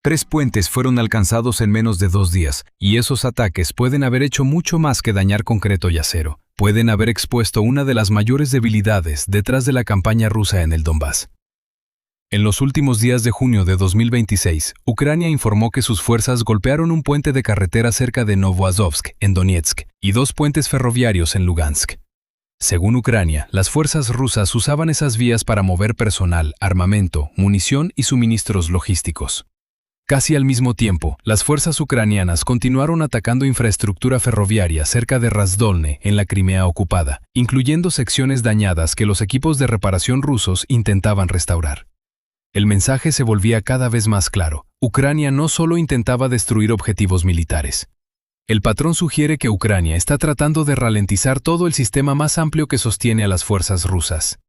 3 puentes fueron alcanzados en menos de 2 días, y esos ataques pueden haber hecho mucho más que dañar concreto y acero. Pueden haber expuesto una de las mayores debilidades detrás de la campaña rusa en el Donbass. En los últimos días de junio de 2026, Ucrania informó que sus fuerzas golpearon un puente de carretera cerca de Novoazovsk, en Donetsk, y 2 puentes ferroviarios en Lugansk. Según Ucrania, las fuerzas rusas usaban esas vías para mover personal, armamento, munición y suministros logísticos. Casi al mismo tiempo, las fuerzas ucranianas continuaron atacando infraestructura ferroviaria cerca de Razdolne, en la Crimea ocupada, incluyendo secciones dañadas que los equipos de reparación rusos intentaban restaurar. El mensaje se volvía cada vez más claro. Ucrania no solo intentaba destruir objetivos militares. El patrón sugiere que Ucrania está tratando de ralentizar todo el sistema más amplio que sostiene a las fuerzas rusas.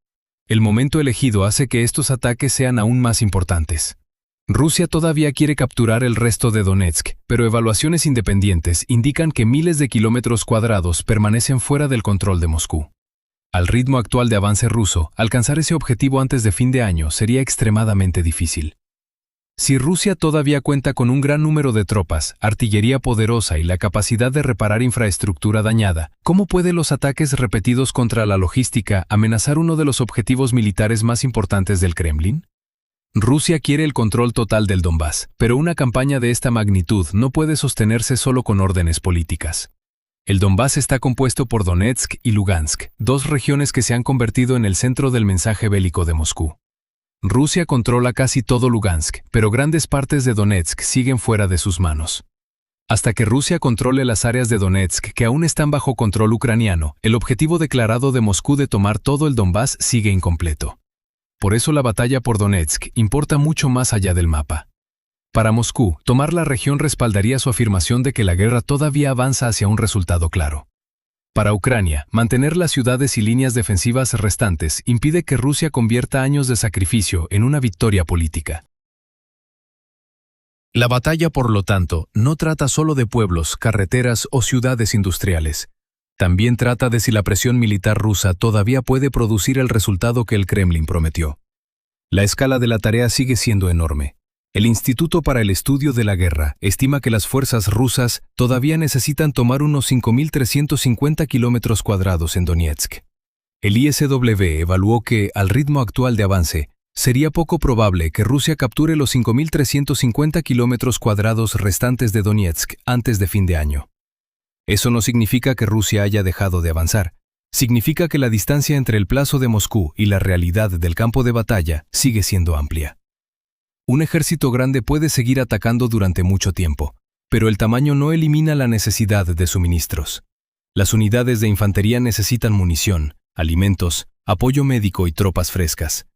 El momento elegido hace que estos ataques sean aún más importantes. Rusia todavía quiere capturar el resto de Donetsk, pero evaluaciones independientes indican que miles de kilómetros cuadrados permanecen fuera del control de Moscú. Al ritmo actual de avance ruso, alcanzar ese objetivo antes de fin de año sería extremadamente difícil. Si Rusia todavía cuenta con un gran número de tropas, artillería poderosa y la capacidad de reparar infraestructura dañada, ¿cómo pueden los ataques repetidos contra la logística amenazar uno de los objetivos militares más importantes del Kremlin? Rusia quiere el control total del Donbass, pero una campaña de esta magnitud no puede sostenerse solo con órdenes políticas. El Donbass está compuesto por Donetsk y Lugansk, 2 regiones que se han convertido en el centro del mensaje bélico de Moscú. Rusia controla casi todo Lugansk, pero grandes partes de Donetsk siguen fuera de sus manos. Hasta que Rusia controle las áreas de Donetsk que aún están bajo control ucraniano, el objetivo declarado de Moscú de tomar todo el Donbass sigue incompleto. Por eso la batalla por Donetsk importa mucho más allá del mapa. Para Moscú, tomar la región respaldaría su afirmación de que la guerra todavía avanza hacia un resultado claro. Para Ucrania, mantener las ciudades y líneas defensivas restantes impide que Rusia convierta años de sacrificio en una victoria política. La batalla, por lo tanto, no trata solo de pueblos, carreteras o ciudades industriales. También trata de si la presión militar rusa todavía puede producir el resultado que el Kremlin prometió. La escala de la tarea sigue siendo enorme. El Instituto para el Estudio de la Guerra estima que las fuerzas rusas todavía necesitan tomar unos 5.350 kilómetros cuadrados en Donetsk. El ISW evaluó que, al ritmo actual de avance, sería poco probable que Rusia capture los 5.350 kilómetros cuadrados restantes de Donetsk antes de fin de año. Eso no significa que Rusia haya dejado de avanzar. Significa que la distancia entre el plazo de Moscú y la realidad del campo de batalla sigue siendo amplia. Un ejército grande puede seguir atacando durante mucho tiempo, pero el tamaño no elimina la necesidad de suministros. Las unidades de infantería necesitan munición, alimentos, apoyo médico y tropas frescas.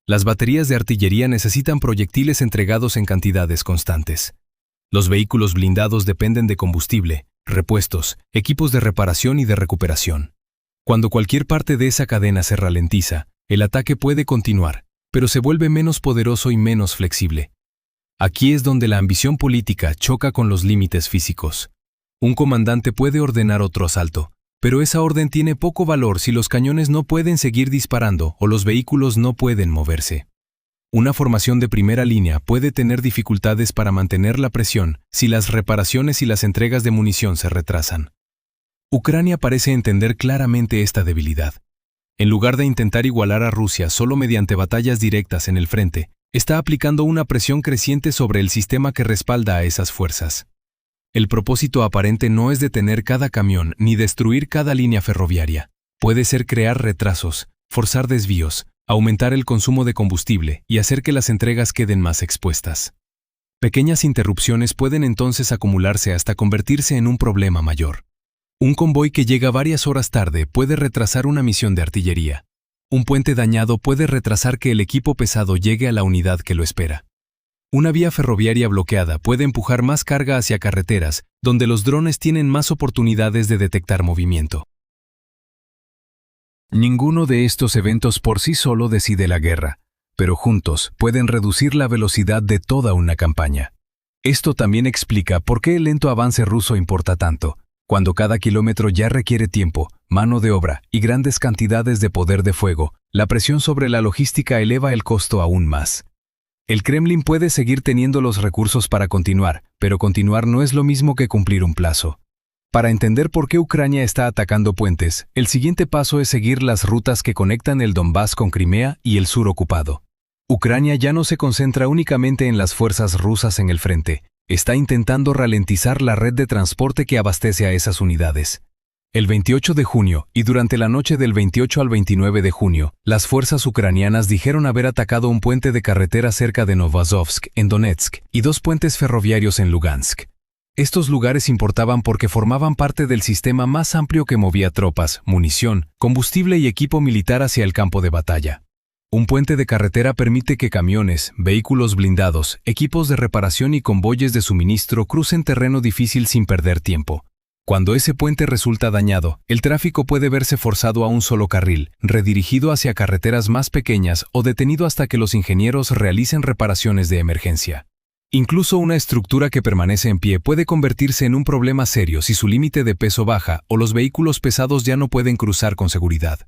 Las baterías de artillería necesitan proyectiles entregados en cantidades constantes. Los vehículos blindados dependen de combustible, repuestos, equipos de reparación y de recuperación. Cuando cualquier parte de esa cadena se ralentiza, el ataque puede continuar, pero se vuelve menos poderoso y menos flexible. Aquí es donde la ambición política choca con los límites físicos. Un comandante puede ordenar otro asalto, pero esa orden tiene poco valor si los cañones no pueden seguir disparando o los vehículos no pueden moverse. Una formación de primera línea puede tener dificultades para mantener la presión si las reparaciones y las entregas de munición se retrasan. Ucrania parece entender claramente esta debilidad. En lugar de intentar igualar a Rusia solo mediante batallas directas en el frente, está aplicando una presión creciente sobre el sistema que respalda a esas fuerzas. El propósito aparente no es detener cada camión ni destruir cada línea ferroviaria. Puede ser crear retrasos, forzar desvíos, aumentar el consumo de combustible y hacer que las entregas queden más expuestas. Pequeñas interrupciones pueden entonces acumularse hasta convertirse en un problema mayor. Un convoy que llega varias horas tarde puede retrasar una misión de artillería. Un puente dañado puede retrasar que el equipo pesado llegue a la unidad que lo espera. Una vía ferroviaria bloqueada puede empujar más carga hacia carreteras, donde los drones tienen más oportunidades de detectar movimiento. Ninguno de estos eventos por sí solo decide la guerra, pero juntos pueden reducir la velocidad de toda una campaña. Esto también explica por qué el lento avance ruso importa tanto. Cuando cada kilómetro ya requiere tiempo, mano de obra y grandes cantidades de poder de fuego, la presión sobre la logística eleva el costo aún más. El Kremlin puede seguir teniendo los recursos para continuar, pero continuar no es lo mismo que cumplir un plazo. Para entender por qué Ucrania está atacando puentes, el siguiente paso es seguir las rutas que conectan el Donbass con Crimea y el sur ocupado. Ucrania ya no se concentra únicamente en las fuerzas rusas en el frente, está intentando ralentizar la red de transporte que abastece a esas unidades. El 28 de junio y durante la noche del 28 al 29 de junio, las fuerzas ucranianas dijeron haber atacado un puente de carretera cerca de Novazovsk, en Donetsk, y 2 puentes ferroviarios en Lugansk. Estos lugares importaban porque formaban parte del sistema más amplio que movía tropas, munición, combustible y equipo militar hacia el campo de batalla. Un puente de carretera permite que camiones, vehículos blindados, equipos de reparación y convoyes de suministro crucen terreno difícil sin perder tiempo. Cuando ese puente resulta dañado, el tráfico puede verse forzado a un solo carril, redirigido hacia carreteras más pequeñas o detenido hasta que los ingenieros realicen reparaciones de emergencia. Incluso una estructura que permanece en pie puede convertirse en un problema serio si su límite de peso baja o los vehículos pesados ya no pueden cruzar con seguridad.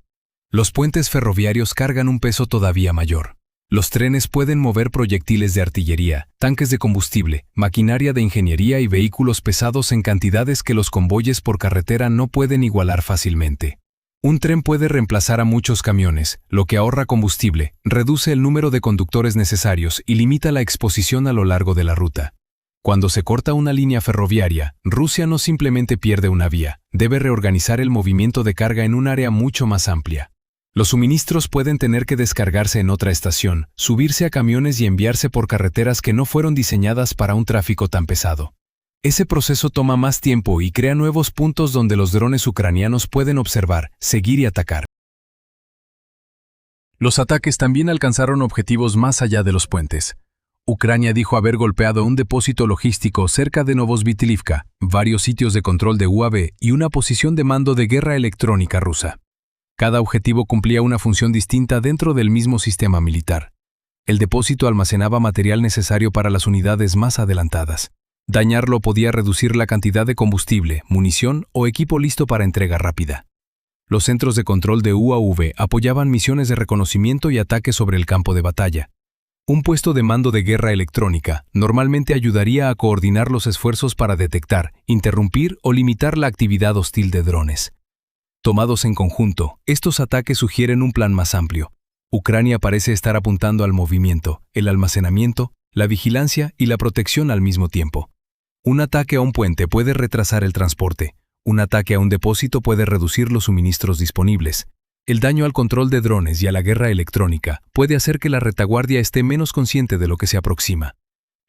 Los puentes ferroviarios cargan un peso todavía mayor. Los trenes pueden mover proyectiles de artillería, tanques de combustible, maquinaria de ingeniería y vehículos pesados en cantidades que los convoyes por carretera no pueden igualar fácilmente. Un tren puede reemplazar a muchos camiones, lo que ahorra combustible, reduce el número de conductores necesarios y limita la exposición a lo largo de la ruta. Cuando se corta una línea ferroviaria, Rusia no simplemente pierde una vía, debe reorganizar el movimiento de carga en un área mucho más amplia. Los suministros pueden tener que descargarse en otra estación, subirse a camiones y enviarse por carreteras que no fueron diseñadas para un tráfico tan pesado. Ese proceso toma más tiempo y crea nuevos puntos donde los drones ucranianos pueden observar, seguir y atacar. Los ataques también alcanzaron objetivos más allá de los puentes. Ucrania dijo haber golpeado un depósito logístico cerca de Novosvitilivka, varios sitios de control de UAV y una posición de mando de guerra electrónica rusa. Cada objetivo cumplía una función distinta dentro del mismo sistema militar. El depósito almacenaba material necesario para las unidades más adelantadas. Dañarlo podía reducir la cantidad de combustible, munición o equipo listo para entrega rápida. Los centros de control de UAV apoyaban misiones de reconocimiento y ataque sobre el campo de batalla. Un puesto de mando de guerra electrónica normalmente ayudaría a coordinar los esfuerzos para detectar, interrumpir o limitar la actividad hostil de drones. Tomados en conjunto, estos ataques sugieren un plan más amplio. Ucrania parece estar apuntando al movimiento, el almacenamiento, la vigilancia y la protección al mismo tiempo. Un ataque a un puente puede retrasar el transporte. Un ataque a un depósito puede reducir los suministros disponibles. El daño al control de drones y a la guerra electrónica puede hacer que la retaguardia esté menos consciente de lo que se aproxima.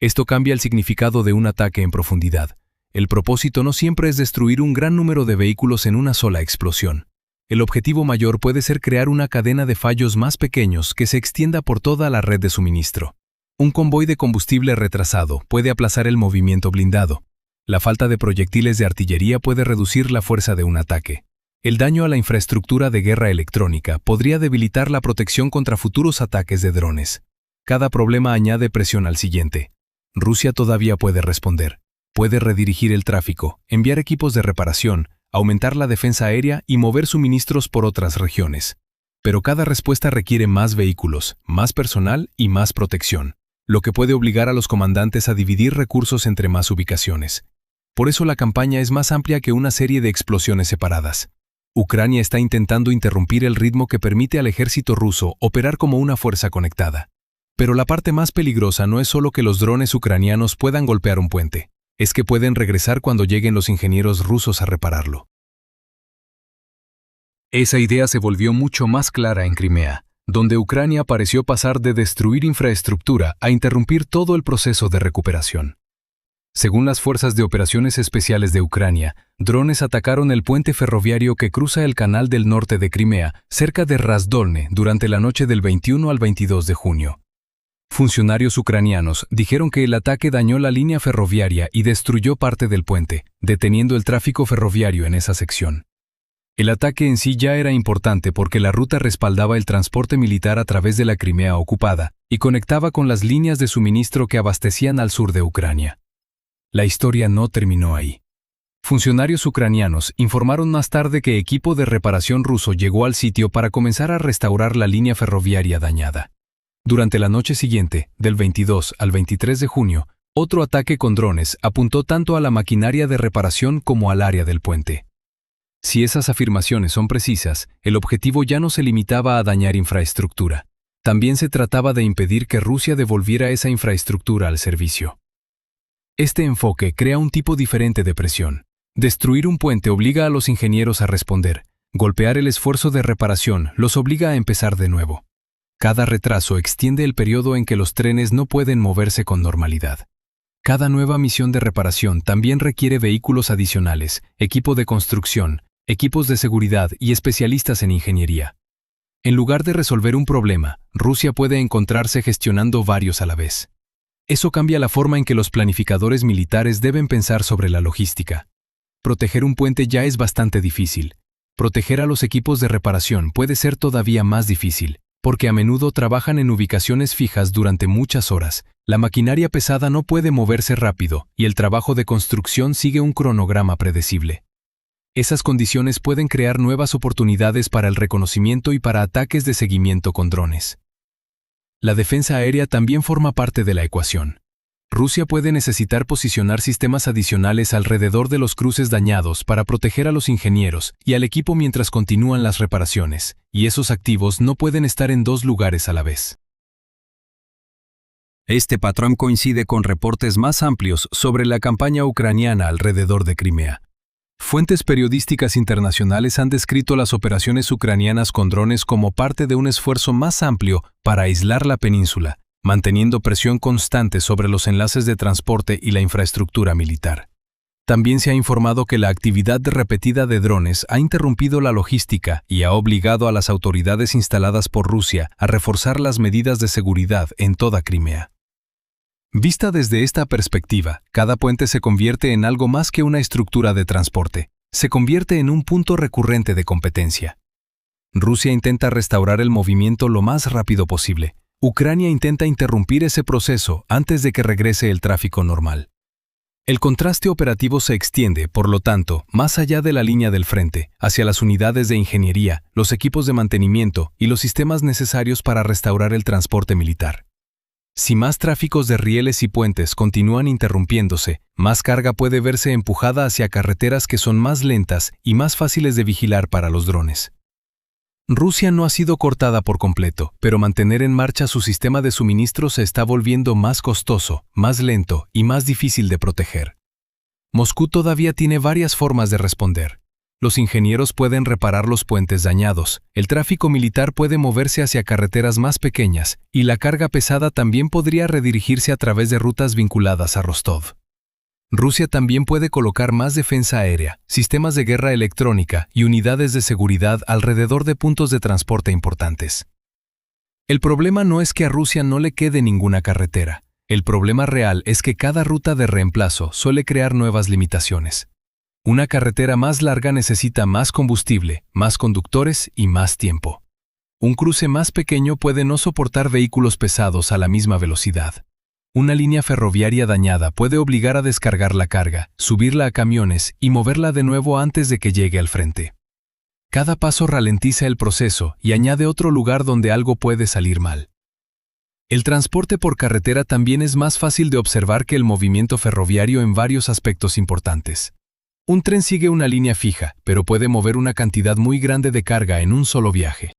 Esto cambia el significado de un ataque en profundidad. El propósito no siempre es destruir un gran número de vehículos en una sola explosión. El objetivo mayor puede ser crear una cadena de fallos más pequeños que se extienda por toda la red de suministro. Un convoy de combustible retrasado puede aplazar el movimiento blindado. La falta de proyectiles de artillería puede reducir la fuerza de un ataque. El daño a la infraestructura de guerra electrónica podría debilitar la protección contra futuros ataques de drones. Cada problema añade presión al siguiente. Rusia todavía puede responder. Puede redirigir el tráfico, enviar equipos de reparación, aumentar la defensa aérea y mover suministros por otras regiones. Pero cada respuesta requiere más vehículos, más personal y más protección, lo que puede obligar a los comandantes a dividir recursos entre más ubicaciones. Por eso la campaña es más amplia que una serie de explosiones separadas. Ucrania está intentando interrumpir el ritmo que permite al ejército ruso operar como una fuerza conectada. Pero la parte más peligrosa no es solo que los drones ucranianos puedan golpear un puente. Es que pueden regresar cuando lleguen los ingenieros rusos a repararlo. Esa idea se volvió mucho más clara en Crimea, donde Ucrania pareció pasar de destruir infraestructura a interrumpir todo el proceso de recuperación. Según las Fuerzas de Operaciones Especiales de Ucrania, drones atacaron el puente ferroviario que cruza el canal del norte de Crimea, cerca de Razdolne, durante la noche del 21 al 22 de junio. Funcionarios ucranianos dijeron que el ataque dañó la línea ferroviaria y destruyó parte del puente, deteniendo el tráfico ferroviario en esa sección. El ataque en sí ya era importante porque la ruta respaldaba el transporte militar a través de la Crimea ocupada y conectaba con las líneas de suministro que abastecían al sur de Ucrania. La historia no terminó ahí. Funcionarios ucranianos informaron más tarde que equipo de reparación ruso llegó al sitio para comenzar a restaurar la línea ferroviaria dañada. Durante la noche siguiente, del 22 al 23 de junio, otro ataque con drones apuntó tanto a la maquinaria de reparación como al área del puente. Si esas afirmaciones son precisas, el objetivo ya no se limitaba a dañar infraestructura. También se trataba de impedir que Rusia devolviera esa infraestructura al servicio. Este enfoque crea un tipo diferente de presión. Destruir un puente obliga a los ingenieros a responder. Golpear el esfuerzo de reparación los obliga a empezar de nuevo. Cada retraso extiende el periodo en que los trenes no pueden moverse con normalidad. Cada nueva misión de reparación también requiere vehículos adicionales, equipo de construcción, equipos de seguridad y especialistas en ingeniería. En lugar de resolver un problema, Rusia puede encontrarse gestionando varios a la vez. Eso cambia la forma en que los planificadores militares deben pensar sobre la logística. Proteger un puente ya es bastante difícil. Proteger a los equipos de reparación puede ser todavía más difícil, porque a menudo trabajan en ubicaciones fijas durante muchas horas. La maquinaria pesada no puede moverse rápido y el trabajo de construcción sigue un cronograma predecible. Esas condiciones pueden crear nuevas oportunidades para el reconocimiento y para ataques de seguimiento con drones. La defensa aérea también forma parte de la ecuación. Rusia puede necesitar posicionar sistemas adicionales alrededor de los cruces dañados para proteger a los ingenieros y al equipo mientras continúan las reparaciones, y esos activos no pueden estar en dos lugares a la vez. Este patrón coincide con reportes más amplios sobre la campaña ucraniana alrededor de Crimea. Fuentes periodísticas internacionales han descrito las operaciones ucranianas con drones como parte de un esfuerzo más amplio para aislar la península, manteniendo presión constante sobre los enlaces de transporte y la infraestructura militar. También se ha informado que la actividad repetida de drones ha interrumpido la logística y ha obligado a las autoridades instaladas por Rusia a reforzar las medidas de seguridad en toda Crimea. Vista desde esta perspectiva, cada puente se convierte en algo más que una estructura de transporte. Se convierte en un punto recurrente de competencia. Rusia intenta restaurar el movimiento lo más rápido posible. Ucrania intenta interrumpir ese proceso antes de que regrese el tráfico normal. El contraste operativo se extiende, por lo tanto, más allá de la línea del frente, hacia las unidades de ingeniería, los equipos de mantenimiento y los sistemas necesarios para restaurar el transporte militar. Si más tráficos de rieles y puentes continúan interrumpiéndose, más carga puede verse empujada hacia carreteras que son más lentas y más fáciles de vigilar para los drones. Rusia no ha sido cortada por completo, pero mantener en marcha su sistema de suministro se está volviendo más costoso, más lento y más difícil de proteger. Moscú todavía tiene varias formas de responder. Los ingenieros pueden reparar los puentes dañados, el tráfico militar puede moverse hacia carreteras más pequeñas, y la carga pesada también podría redirigirse a través de rutas vinculadas a Rostov. Rusia también puede colocar más defensa aérea, sistemas de guerra electrónica y unidades de seguridad alrededor de puntos de transporte importantes. El problema no es que a Rusia no le quede ninguna carretera. El problema real es que cada ruta de reemplazo suele crear nuevas limitaciones. Una carretera más larga necesita más combustible, más conductores y más tiempo. Un cruce más pequeño puede no soportar vehículos pesados a la misma velocidad. Una línea ferroviaria dañada puede obligar a descargar la carga, subirla a camiones y moverla de nuevo antes de que llegue al frente. Cada paso ralentiza el proceso y añade otro lugar donde algo puede salir mal. El transporte por carretera también es más fácil de observar que el movimiento ferroviario en varios aspectos importantes. Un tren sigue una línea fija, pero puede mover una cantidad muy grande de carga en un solo viaje.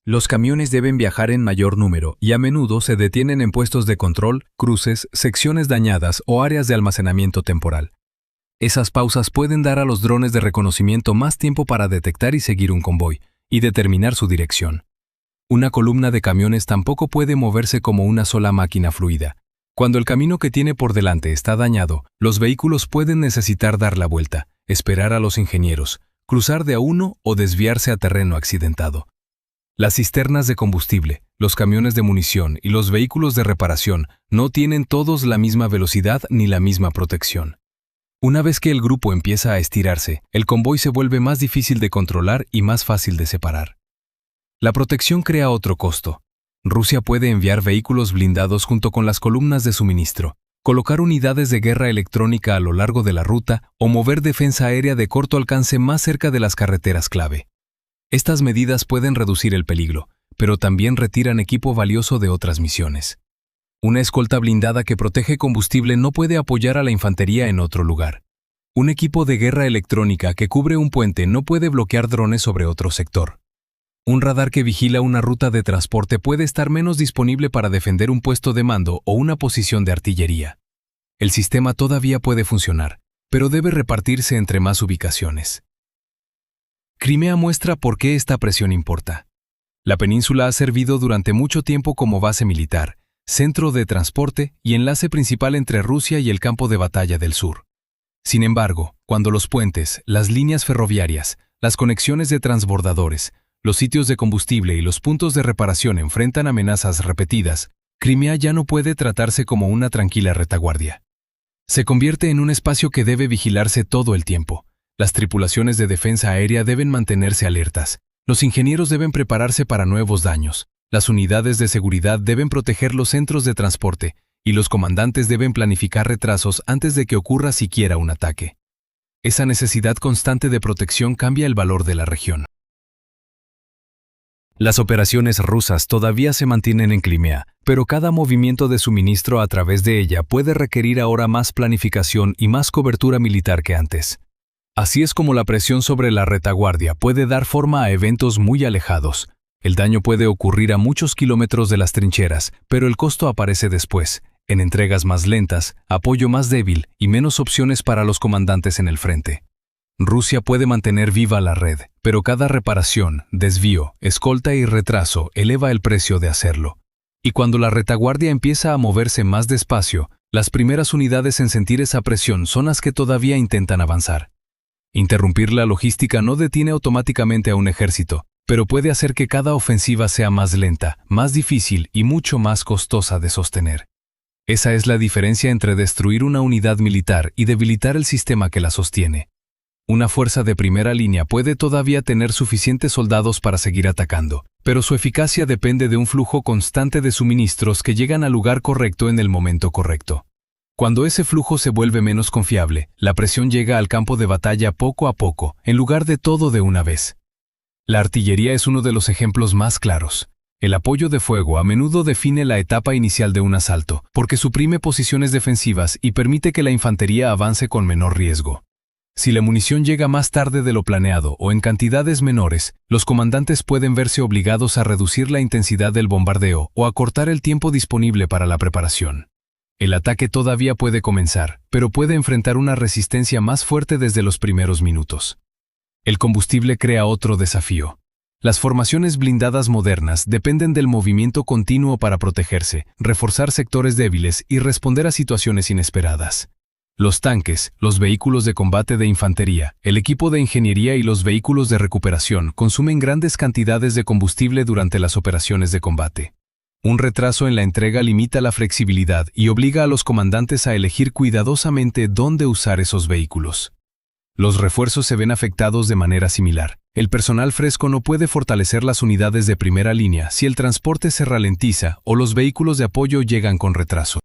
Los camiones deben viajar en mayor número y a menudo se detienen en puestos de control, cruces, secciones dañadas o áreas de almacenamiento temporal. Esas pausas pueden dar a los drones de reconocimiento más tiempo para detectar y seguir un convoy y determinar su dirección. Una columna de camiones tampoco puede moverse como una sola máquina fluida. Cuando el camino que tiene por delante está dañado, los vehículos pueden necesitar dar la vuelta, esperar a los ingenieros, cruzar de a uno o desviarse a terreno accidentado. Las cisternas de combustible, los camiones de munición y los vehículos de reparación no tienen todos la misma velocidad ni la misma protección. Una vez que el grupo empieza a estirarse, el convoy se vuelve más difícil de controlar y más fácil de separar. La protección crea otro costo. Rusia puede enviar vehículos blindados junto con las columnas de suministro, colocar unidades de guerra electrónica a lo largo de la ruta o mover defensa aérea de corto alcance más cerca de las carreteras clave. Estas medidas pueden reducir el peligro, pero también retiran equipo valioso de otras misiones. Una escolta blindada que protege combustible no puede apoyar a la infantería en otro lugar. Un equipo de guerra electrónica que cubre un puente no puede bloquear drones sobre otro sector. Un radar que vigila una ruta de transporte puede estar menos disponible para defender un puesto de mando o una posición de artillería. El sistema todavía puede funcionar, pero debe repartirse entre más ubicaciones. Crimea muestra por qué esta presión importa. La península ha servido durante mucho tiempo como base militar, centro de transporte y enlace principal entre Rusia y el campo de batalla del sur. Sin embargo, cuando los puentes, las líneas ferroviarias, las conexiones de transbordadores, los sitios de combustible y los puntos de reparación enfrentan amenazas repetidas, Crimea ya no puede tratarse como una tranquila retaguardia. Se convierte en un espacio que debe vigilarse todo el tiempo. Las tripulaciones de defensa aérea deben mantenerse alertas. Los ingenieros deben prepararse para nuevos daños. Las unidades de seguridad deben proteger los centros de transporte y los comandantes deben planificar retrasos antes de que ocurra siquiera un ataque. Esa necesidad constante de protección cambia el valor de la región. Las operaciones rusas todavía se mantienen en Crimea, pero cada movimiento de suministro a través de ella puede requerir ahora más planificación y más cobertura militar que antes. Así es como la presión sobre la retaguardia puede dar forma a eventos muy alejados. El daño puede ocurrir a muchos kilómetros de las trincheras, pero el costo aparece después, en entregas más lentas, apoyo más débil y menos opciones para los comandantes en el frente. Rusia puede mantener viva la red, pero cada reparación, desvío, escolta y retraso eleva el precio de hacerlo. Y cuando la retaguardia empieza a moverse más despacio, las primeras unidades en sentir esa presión son las que todavía intentan avanzar. Interrumpir la logística no detiene automáticamente a un ejército, pero puede hacer que cada ofensiva sea más lenta, más difícil y mucho más costosa de sostener. Esa es la diferencia entre destruir una unidad militar y debilitar el sistema que la sostiene. Una fuerza de primera línea puede todavía tener suficientes soldados para seguir atacando, pero su eficacia depende de un flujo constante de suministros que llegan al lugar correcto en el momento correcto. Cuando ese flujo se vuelve menos confiable, la presión llega al campo de batalla poco a poco, en lugar de todo de una vez. La artillería es uno de los ejemplos más claros. El apoyo de fuego a menudo define la etapa inicial de un asalto, porque suprime posiciones defensivas y permite que la infantería avance con menor riesgo. Si la munición llega más tarde de lo planeado o en cantidades menores, los comandantes pueden verse obligados a reducir la intensidad del bombardeo o a cortar el tiempo disponible para la preparación. El ataque todavía puede comenzar, pero puede enfrentar una resistencia más fuerte desde los primeros minutos. El combustible crea otro desafío. Las formaciones blindadas modernas dependen del movimiento continuo para protegerse, reforzar sectores débiles y responder a situaciones inesperadas. Los tanques, los vehículos de combate de infantería, el equipo de ingeniería y los vehículos de recuperación consumen grandes cantidades de combustible durante las operaciones de combate. Un retraso en la entrega limita la flexibilidad y obliga a los comandantes a elegir cuidadosamente dónde usar esos vehículos. Los refuerzos se ven afectados de manera similar. El personal fresco no puede fortalecer las unidades de primera línea si el transporte se ralentiza o los vehículos de apoyo llegan con retraso.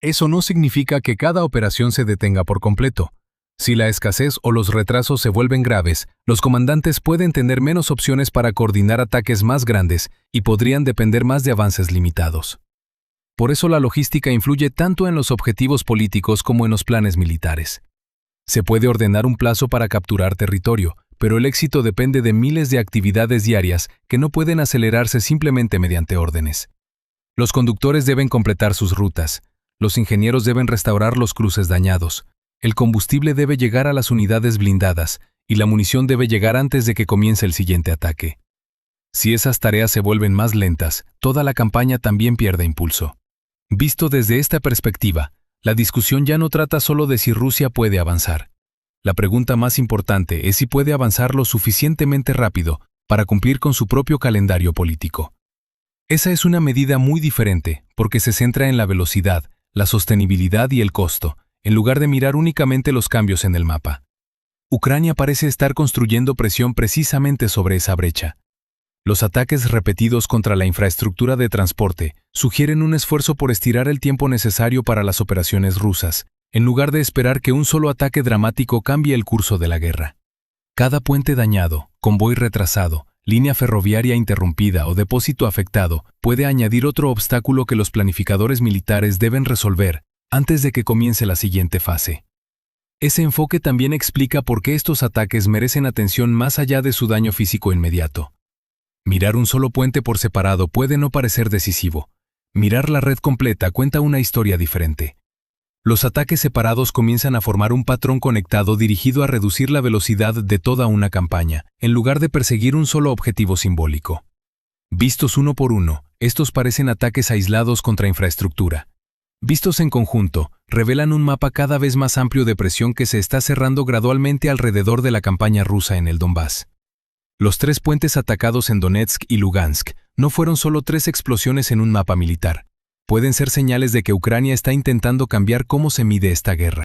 Eso no significa que cada operación se detenga por completo. Si la escasez o los retrasos se vuelven graves, los comandantes pueden tener menos opciones para coordinar ataques más grandes y podrían depender más de avances limitados. Por eso la logística influye tanto en los objetivos políticos como en los planes militares. Se puede ordenar un plazo para capturar territorio, pero el éxito depende de miles de actividades diarias que no pueden acelerarse simplemente mediante órdenes. Los conductores deben completar sus rutas. Los ingenieros deben restaurar los cruces dañados. El combustible debe llegar a las unidades blindadas y la munición debe llegar antes de que comience el siguiente ataque. Si esas tareas se vuelven más lentas, toda la campaña también pierde impulso. Visto desde esta perspectiva, la discusión ya no trata solo de si Rusia puede avanzar. La pregunta más importante es si puede avanzar lo suficientemente rápido para cumplir con su propio calendario político. Esa es una medida muy diferente porque se centra en la velocidad, la sostenibilidad y el costo, en lugar de mirar únicamente los cambios en el mapa. Ucrania parece estar construyendo presión precisamente sobre esa brecha. Los ataques repetidos contra la infraestructura de transporte sugieren un esfuerzo por estirar el tiempo necesario para las operaciones rusas, en lugar de esperar que un solo ataque dramático cambie el curso de la guerra. Cada puente dañado, convoy retrasado, línea ferroviaria interrumpida o depósito afectado puede añadir otro obstáculo que los planificadores militares deben resolver antes de que comience la siguiente fase. Ese enfoque también explica por qué estos ataques merecen atención más allá de su daño físico inmediato. Mirar un solo puente por separado puede no parecer decisivo. Mirar la red completa cuenta una historia diferente. Los ataques separados comienzan a formar un patrón conectado dirigido a reducir la velocidad de toda una campaña, en lugar de perseguir un solo objetivo simbólico. Vistos uno por uno, estos parecen ataques aislados contra infraestructura. Vistos en conjunto, revelan un mapa cada vez más amplio de presión que se está cerrando gradualmente alrededor de la campaña rusa en el Donbass. Los 3 puentes atacados en Donetsk y Lugansk no fueron solo 3 explosiones en un mapa militar. Pueden ser señales de que Ucrania está intentando cambiar cómo se mide esta guerra.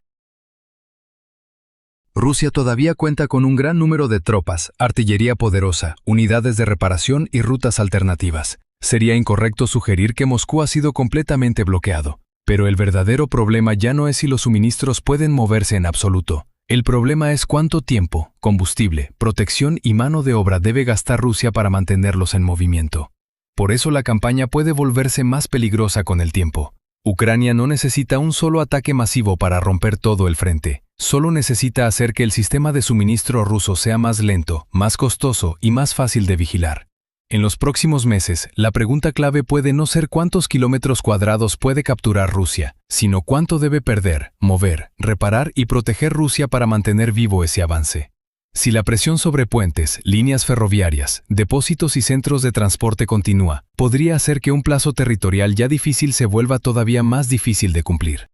Rusia todavía cuenta con un gran número de tropas, artillería poderosa, unidades de reparación y rutas alternativas. Sería incorrecto sugerir que Moscú ha sido completamente bloqueado. Pero el verdadero problema ya no es si los suministros pueden moverse en absoluto. El problema es cuánto tiempo, combustible, protección y mano de obra debe gastar Rusia para mantenerlos en movimiento. Por eso la campaña puede volverse más peligrosa con el tiempo. Ucrania no necesita un solo ataque masivo para romper todo el frente. Solo necesita hacer que el sistema de suministro ruso sea más lento, más costoso y más fácil de vigilar. En los próximos meses, la pregunta clave puede no ser cuántos kilómetros cuadrados puede capturar Rusia, sino cuánto debe perder, mover, reparar y proteger Rusia para mantener vivo ese avance. Si la presión sobre puentes, líneas ferroviarias, depósitos y centros de transporte continúa, podría hacer que un plazo territorial ya difícil se vuelva todavía más difícil de cumplir.